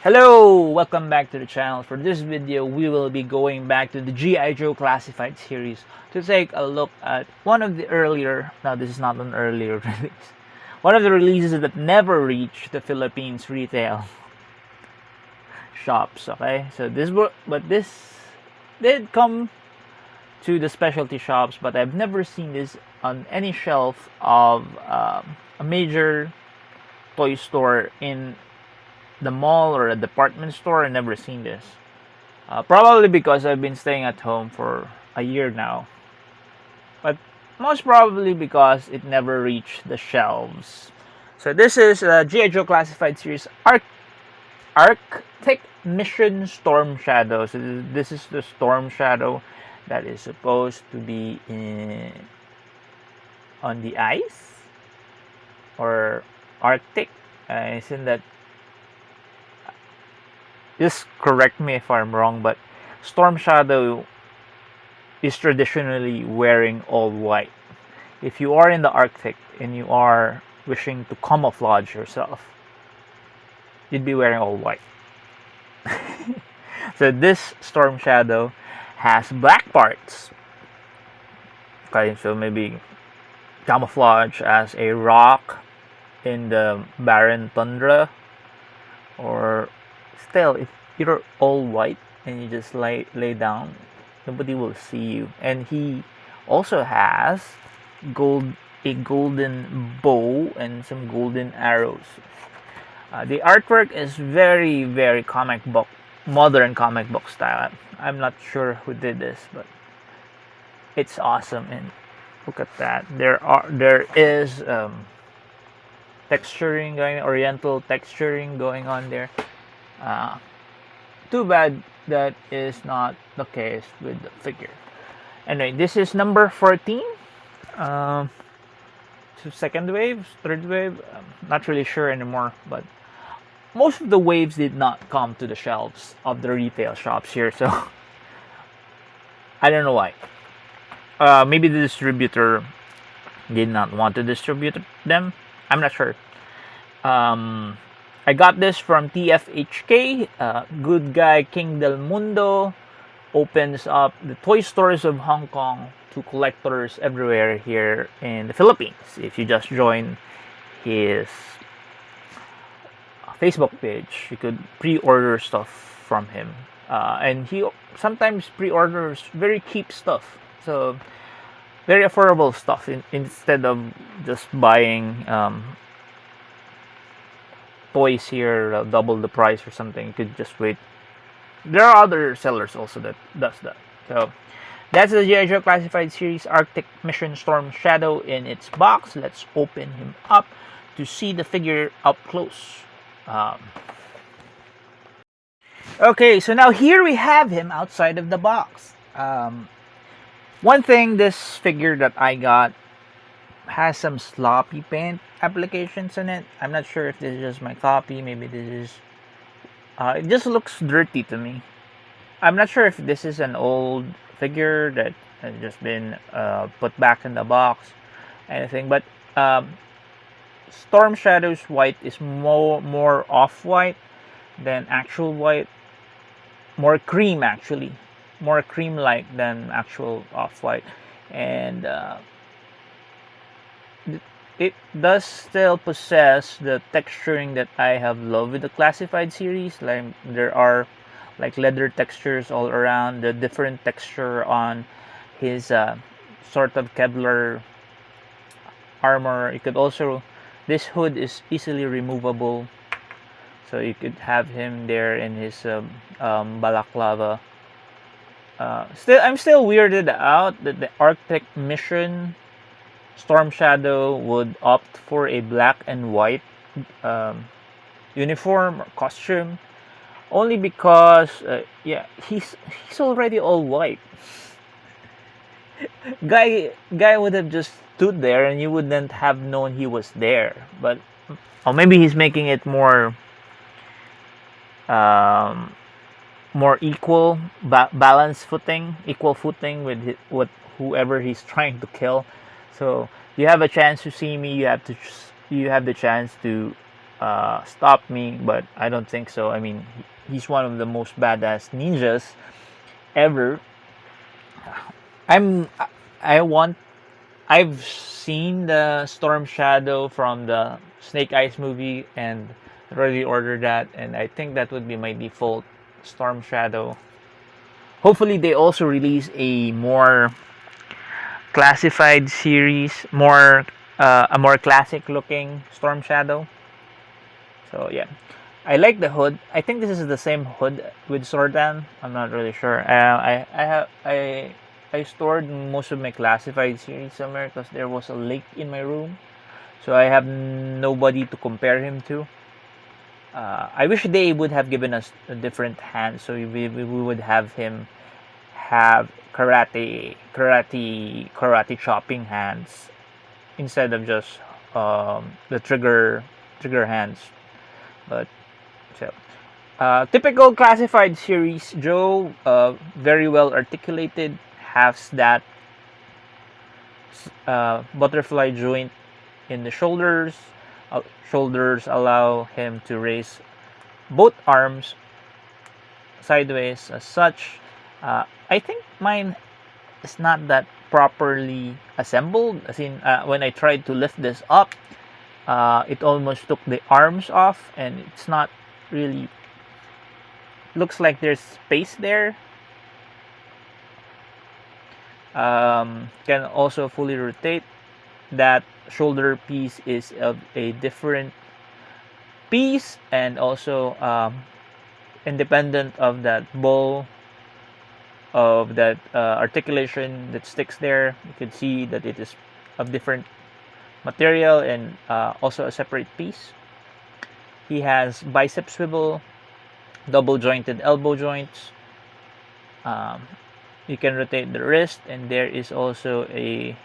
Hello! Welcome back to the channel. For this video, we will be going back to the GIJoe Classified series to take a look at one of the earlier, no, this is not an earlier release, one of the releases that never reached the Philippines retail shops, okay? So this did come to the specialty shops, but I've never seen this on any shelf of a major toy store in the mall or a department store. I never seen this. Probably because I've been staying at home for a year now. But most probably because it never reached the shelves. So this is GIJoe Classified Series Arctic Mission Storm Shadow. So this is the Storm Shadow that is supposed to be on the ice or Arctic. Isn't that? Just correct me if I'm wrong, but Storm Shadow is traditionally wearing all white. If you are in the Arctic and you are wishing to camouflage yourself, you'd be wearing all white. So this Storm Shadow has black parts. Okay, so maybe camouflage as a rock in the barren tundra, or still, if you're all white and you just lay down, nobody will see you. And he also has a golden bow and some golden arrows. The artwork is very, very modern comic book style. I'm not sure who did this, but it's awesome. And look at that. There is texturing going, oriental texturing going on there. Too bad that is not the case with the figure. Anyway, this is number 14. So second wave, third wave, I'm not really sure anymore, but most of the waves did not come to the shelves of the retail shops here, so I don't know why. Maybe the distributor did not want to distribute them. I'm not sure. I got this from TFHK. Good Guy King del Mundo opens up the toy stores of Hong Kong to collectors everywhere here in the Philippines. If you just join his Facebook page, you could pre-order stuff from him. And he sometimes pre-orders very cheap stuff. So very affordable stuff instead of just buying toys here double the price or something. You could just wait. There are other sellers also that does that. So that's the GIJoe Classified Series Arctic Mission Storm Shadow in its box. Let's open him up to see the figure up close. Okay, so now here we have him outside of the box. One thing, this figure that I got has some sloppy paint applications in it. I'm not sure if this is just my copy. Maybe this is it just looks dirty to me. I'm not sure if this is an old figure that has just been put back in the box, anything, but Storm Shadow's white is more off-white than actual white. More cream, actually. More cream-like than actual off-white. And it does still possess the texturing that I have loved with the Classified series. Like there are like leather textures all around, the different texture on his sort of Kevlar armor. You could also, this hood is easily removable, so you could have him there in his balaclava. I'm still weirded out that the Arctic Mission Storm Shadow would opt for a black and white uniform or costume, only because yeah, he's already all white. Guy would have just stood there and you wouldn't have known he was there. But or maybe he's making it more equal, balance footing, equal footing with whoever he's trying to kill. So you have a chance to see me. You have the chance to stop me, but I don't think so. I mean, he's one of the most badass ninjas ever. I'm I want I've seen the Storm Shadow from the Snake Eyes movie and already ordered that, and I think that would be my default Storm Shadow. Hopefully they also release a more classified series, more a more classic looking Storm Shadow. So yeah, I like the hood. I think this is the same hood with Sordan. I'm not really sure. I stored most of my classified series somewhere because there was a leak in my room, so I have nobody to compare him to. I wish they would have given us a different hand, so we would have him have karate chopping hands instead of just the trigger hands. But so typical classified series, Joe, very well articulated, has that butterfly joint in the shoulders. Shoulders allow him to raise both arms sideways as such. I think mine is not that properly assembled. As in, when I tried to lift this up, it almost took the arms off, and it's not really. Looks like there's space there. Can also fully rotate. That shoulder piece is of a different piece, and also independent of that bow of that articulation that sticks there. You can see that it is of different material and also a separate piece. He has bicep swivel, double jointed elbow joints. You can rotate the wrist, and there is also a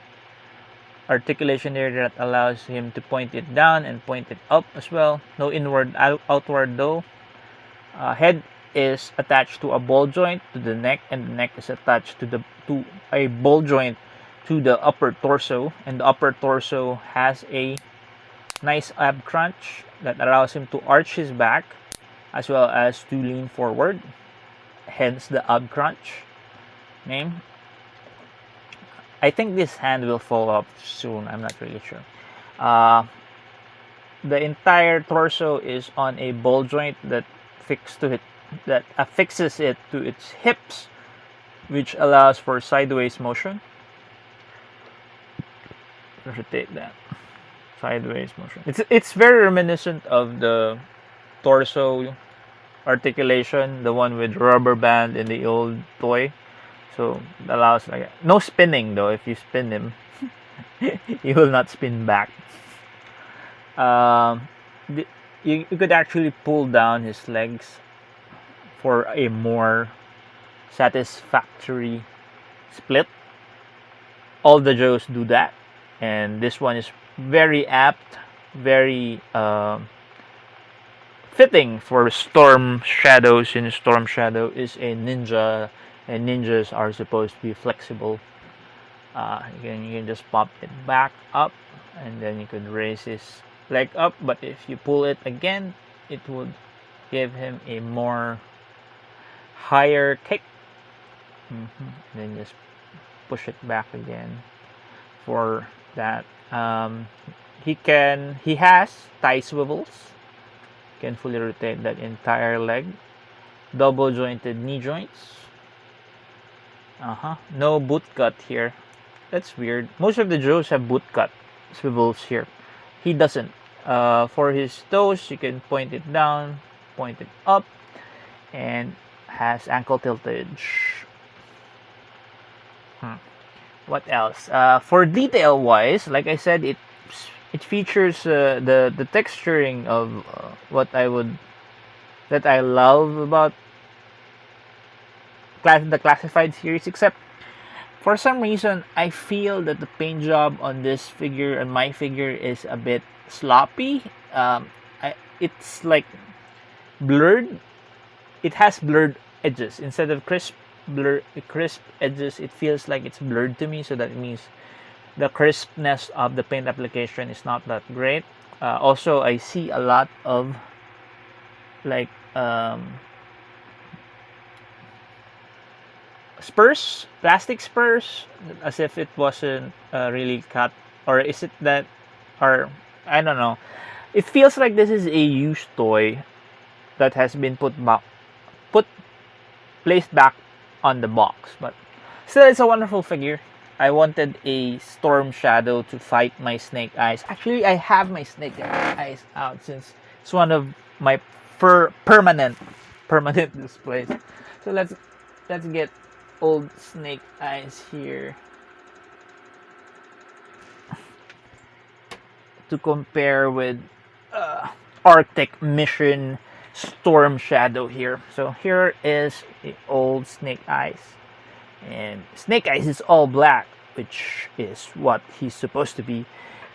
articulation there that allows him to point it down and point it up as well. No inward outward though. Head is attached to a ball joint to the neck, and the neck is attached to a ball joint to the upper torso, and the upper torso has a nice ab crunch that allows him to arch his back as well as to lean forward, hence the ab crunch name. I think this hand will fall off soon. I'm not really sure. The entire torso is on a ball joint that affixes it to its hips, which allows for sideways motion. Rotate that. Sideways motion. It's very reminiscent of the torso articulation, the one with rubber band in the old toy. So it allows like no spinning though. If you spin him, he will not spin back. You could actually pull down his legs for a more satisfactory split. All the Joes do that, and this one is very apt, very fitting for Storm Shadow, since Storm Shadow is a ninja, and ninjas are supposed to be flexible. You can just pop it back up, and then you could raise his leg up, but if you pull it again, it would give him a more higher kick. Then just push it back again for that. He has thigh swivels. Can fully rotate that entire leg. Double jointed knee joints. No boot cut here. That's weird. Most of the Joes have boot cut swivels here. He doesn't. For his toes, you can point it down, point it up, and has ankle tiltage. What else? For detail wise, like I said, it features the texturing of that I love about the classified series, except for some reason I feel that the paint job on this figure and my figure is a bit sloppy. It's like blurred. It has blurred edges instead of crisp edges. It feels like it's blurred to me, so that means the crispness of the paint application is not that great. Also, I see a lot of like spurs, plastic spurs, as if it wasn't really cut, or is it that, or I don't know. It feels like this is a used toy that has been put placed back on the box, but still, it's a wonderful figure. I wanted a Storm Shadow to fight my Snake Eyes. Actually, I have my Snake Eyes out since it's one of my permanent displays. So let's get old Snake Eyes here to compare with Arctic Mission Storm Shadow here. So here is the old Snake Eyes. And Snake Eyes is all black, which is what he's supposed to be.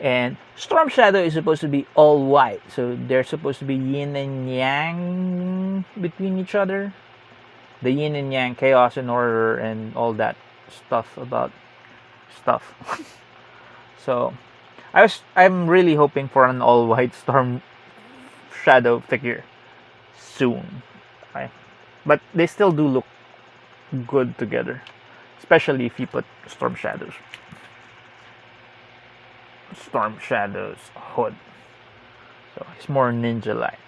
And Storm Shadow is supposed to be all white. So they're supposed to be yin and yang between each other. The yin and yang, chaos and order, and all that stuff about stuff. So I'm really hoping for an all white Storm Shadow figure soon. Okay? But they still do look good together, especially if you put Storm Shadow's hood. So it's more ninja-like.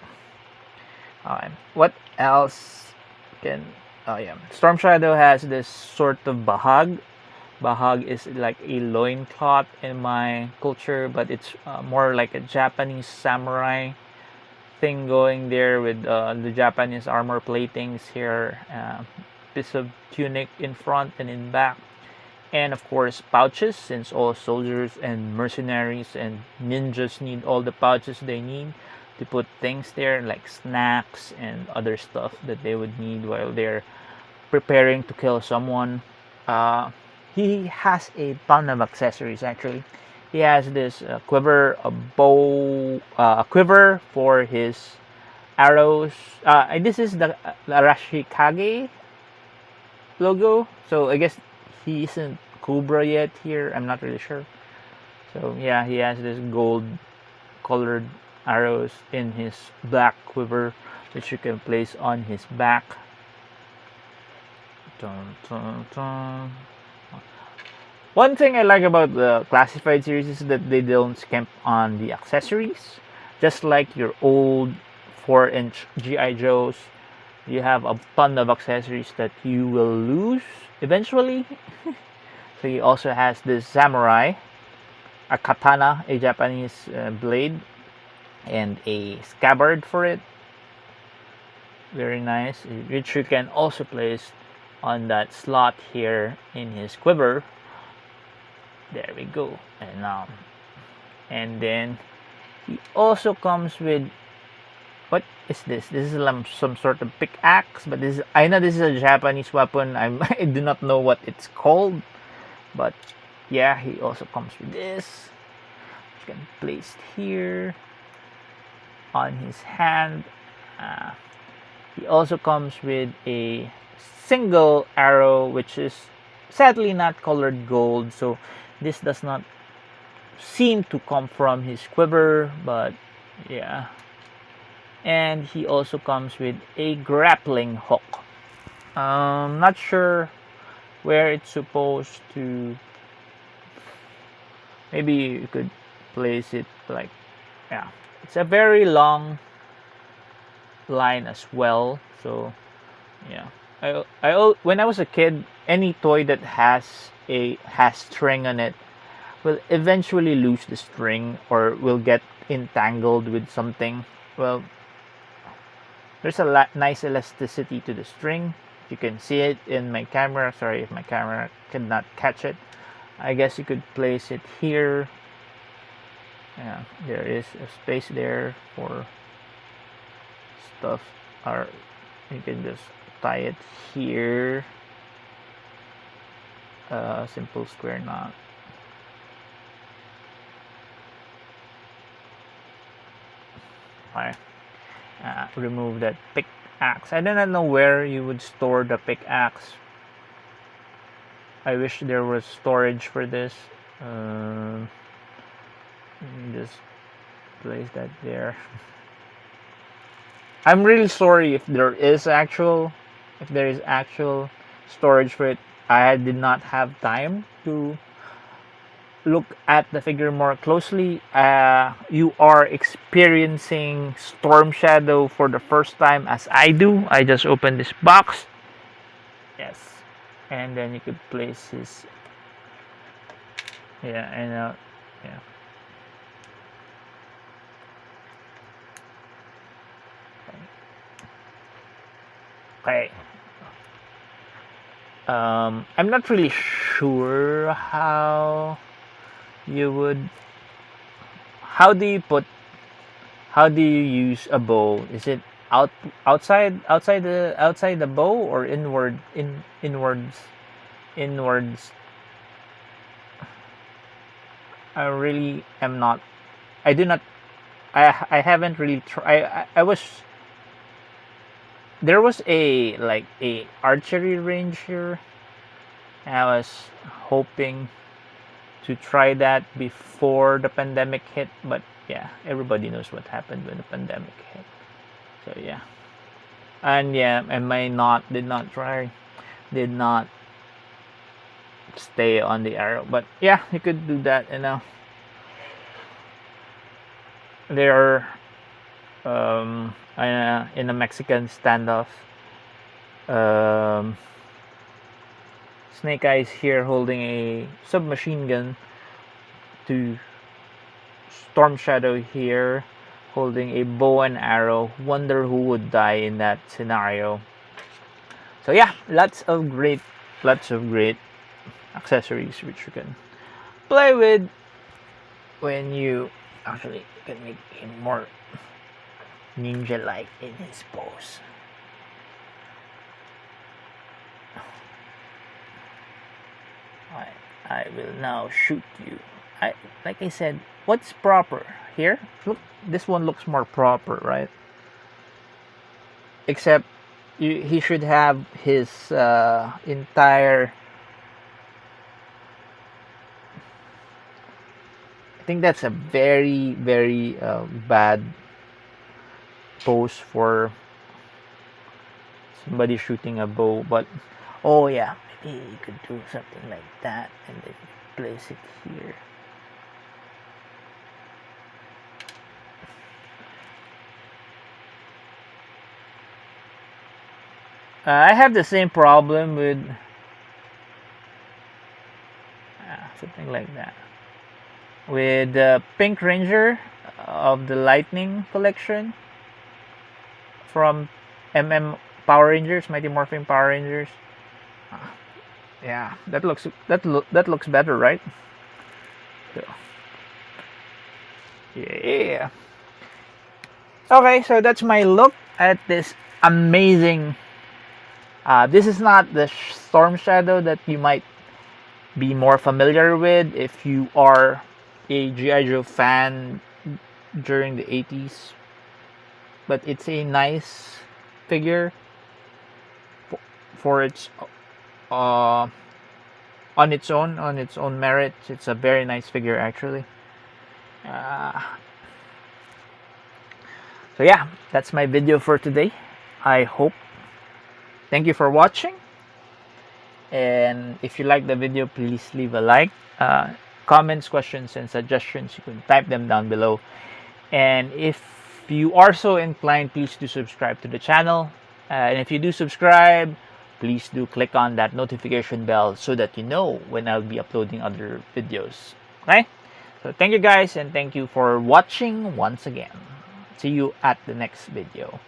What else can? Oh yeah, Storm Shadow has this sort of bahag. Bahag is like a loincloth in my culture, but it's more like a Japanese samurai thing going there with the Japanese armor platings here, piece of tunic in front and in back, and of course pouches, since all soldiers and mercenaries and ninjas need all the pouches they need to put things there like snacks and other stuff that they would need while they're preparing to kill someone. He has a ton of accessories actually. He has this quiver, a bow, a quiver for his arrows. This is the Arashikage logo. So I guess he isn't Cobra yet here. I'm not really sure. So yeah, he has this gold colored arrows in his black quiver, which you can place on his back. Dun, dun, dun. One thing I like about the classified series is that they don't skimp on the accessories. Just like your old 4-inch GIJoes, you have a ton of accessories that you will lose eventually. So he also has this samurai, a katana, a Japanese blade, and a scabbard for it. Very nice, which you can also place on that slot here in his quiver. There we go. And then he also comes with, what is this? This is some sort of pickaxe, but I know this is a Japanese weapon. I do not know what it's called, but yeah, he also comes with this, which can be placed here on his hand. He also comes with a single arrow, which is sadly not colored gold, so this does not seem to come from his quiver, but yeah. And he also comes with a grappling hook. Not sure where it's supposed to. Maybe you could place it like, yeah. It's a very long line as well, so yeah. When I was a kid, any toy that has string on it will eventually lose the string or will get entangled with something. Well, there's a nice elasticity to the string. You can see it in my camera. Sorry if my camera cannot catch it. I guess you could place it here. Yeah, there is a space there for stuff, or you can just tie it here. Simple square knot. Alright. Remove that pickaxe. I do not know where you would store the pickaxe. I wish there was storage for this. Just place that there. I'm really sorry if there is actual storage for it. I did not have time to look at the figure more closely. You are experiencing Storm Shadow for the first time as I do. I just opened this box. Yes. And then you could place his, yeah, and yeah. Okay. I'm not really sure how you would, how do you use a bow? Is it outside the bow, or inwards? I really am not, I do not, I haven't really tried. I was, there was a like a archery range here. I was hoping to try that before the pandemic hit, but yeah, everybody knows what happened when the pandemic hit. So yeah, and yeah, did not stay on the arrow, but yeah, you could do that. There are in a Mexican standoff. Um, Snake Eyes here holding a submachine gun to Storm Shadow here holding a bow and arrow. Wonder who would die in that scenario. So yeah, lots of great accessories which you can play with when you actually can make him more ninja-like in his pose. I will now shoot you. Like I said, what's proper here? Look, this one looks more proper, right? Except he should have his entire. I think that's a very bad pose for somebody shooting a bow, but oh yeah, maybe you could do something like that and then place it here. I have the same problem with something like that with the Pink Ranger of the Lightning collection from Power Rangers, Mighty Morphin Power Rangers. Yeah, that looks better, right? So, yeah. Okay, so that's my look at this amazing. This is not the Storm Shadow that you might be more familiar with if you are a GIJoe fan during the 80s, but it's a nice figure for its on its own merits. It's a very nice figure actually. So yeah, that's my video for today. I hope. Thank you for watching, and if you like the video, please leave a like. Comments, questions, and suggestions, you can type them down below. And if you are so inclined, please do subscribe to the channel. And if you do subscribe, please do click on that notification bell so that you know when I'll be uploading other videos. Okay? So thank you guys, and thank you for watching once again. See you at the next video.